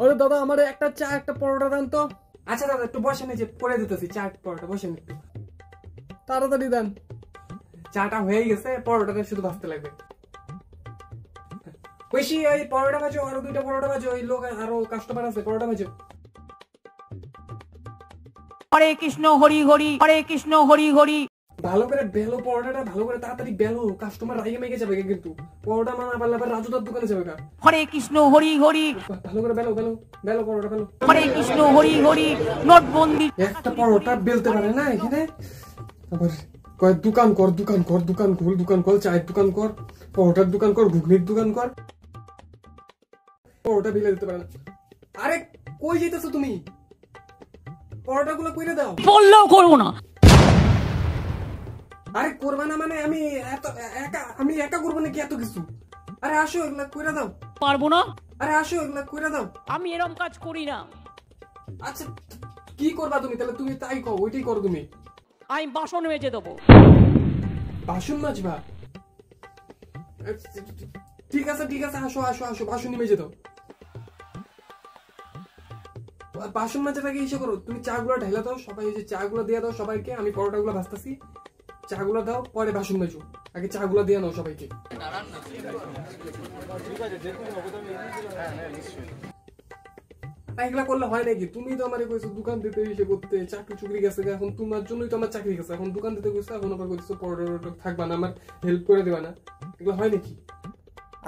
আরে দাদা আমার একটা চা একটা পরোটা দেন তো। আচ্ছা দাদা একটু বসেন, এই যে পরে দিতেছি চা পরোটা, বসেন একটু তাড়াতাড়ি দেন। চাটা হয়ে গেছে, পরোটাটা শুধু ভাজতে লাগবে। কইছি ওই পরোটা ভাজো, আরো 2টা পরোটা ভাজো, ওই লোক আরো কাস্টমার আছে, পরোটা ভাজো। হরে কৃষ্ণ হরি হরি, হরে কৃষ্ণ হরি হরি। ভালো করে বেলো পরোটাটা, ভালো করে তাড়াতাড়ি বেলো, কাস্টমার রাগে মেগে যাবে কিন্তু। পরোটা মানা পারলে আবার রাজুদার দোকানে যাবে। হরে কৃষ্ণ হরি হরি, ভালো করে বেলো বেলো বেলো পরোটা বেলো। হরে কৃষ্ণ হরি হরি। নোটবন্দি একটা পরোটা বেলতে পারে না এখানে, আবার কয় দোকান কর দোকান কর, দোকান খোল, দোকান কর, চায়ের দোকান কর, পরোটার দোকান কর, ঘুগনির দোকান কর, পরোটা বেলে দিতে পারে না। আরে কই যেতেছো তুমি? পরোটা গুলো কইরে দাও। বললেও করবো না। আরে করবা না মানে আমি একা করবো নাকি এত কিছু? আরে আসো এগুলা কইরা দাও। পারবো না। আরে আসো এগুলা কইরা দাও। আমি এরকম কাজ করি না। আচ্ছা কি করবা তুমি? তাহলে তুমি তাই কও, ওইটাই করো তুমি। আমি বাসন মেজে দেবো। বাসন মাজবা? ঠিক আছে ঠিক আছে, আসো আসো আসো, বাসন মেজে দাও। বাসন মাজার আগে এসে করো, তুমি চা গুলো ঢাইলা দাও, সবাই এই যে চা গুলো দিয়ে দাও সবাইকে, আমি পরোটা গুলো ভাজতেছি। চা গুলো দাও, পরে বাসন মাজো, আগে চা গুলো দিয়ে নাও সবাইকে। এগুলা করলে হয় নাকি? তুমি তো আমারে কইছো দোকান দিতে এসে করতে, চাকরি চুকরি গেছে, এখন তোমার জন্যই তো আমার চাকরি গেছে, এখন দোকান দিতে গেছো, এখন আবার কইছো পরোটা থাকবা না, আমার হেল্প করে দেবা না, এগুলো হয় নাকি?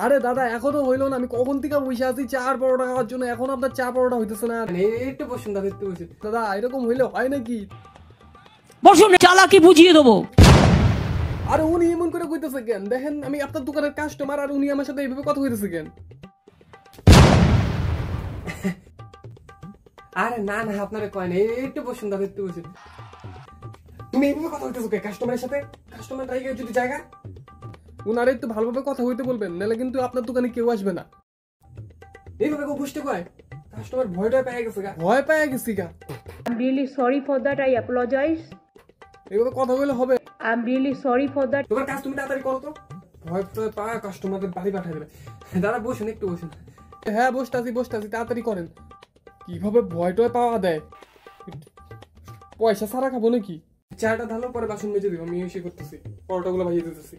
আরে দাদা এখনো হইলো না, আমি কখন থেকে বসে আছি চা আর পরোটা খাওয়ার জন্য, এখন আপনার চা পরোটা হইতেছে না। একটু বসুন দাদা, একটু বসুন দাদা, এরকম হইলে হয় নাকি? বসুন, চালাকি বুঝিয়ে দেবো। আর উনি এমন করে কইতেছে কেন? দেখেন আমি আপনার দোকানের কাস্টমার, আর উনি আমার সাথে এইভাবে কথা কইতেছে কেন? আরে না না, আপনারা কয় না, একটু বসুন দাদা, একটু বসুন। তুমি এইভাবে কথা হইতেছো কে কাস্টমারের সাথে? কাস্টমার টাইগে যদি জায়গা, উনারে একটু ভালোভাবে কথা হইতে বলবেন, নাহলে কিন্তু আপনার দোকানে কেউ আসবে না। এইভাবে কেউ বুঝতে কয়? কাস্টমার ভয়টা পেয়ে গেছে গা, ভয় পেয়ে গেছি গা। I'm really sorry for that. I apologize. এইভাবে কথা বলে হবে? I'm really sorry for that. তোমার কাজ তুমি তাড়াতাড়ি করো তো, ভয় পায় কাস্টমারদের বাড়ি পাঠিয়ে দেবে। দাদা বসুন, একটু বসুন। হ্যাঁ বসতাছি, তাড়াতাড়ি করেন। কিভাবে ভয়টা পাওয়া দেয়? পয়সা ছাড়া খাবো নাকি? চাটা ঢালো, পরে বাসন মেজে দিব, আমি এসে করতেছি, পরোটা গুলো ভাজিয়ে দিতেছি।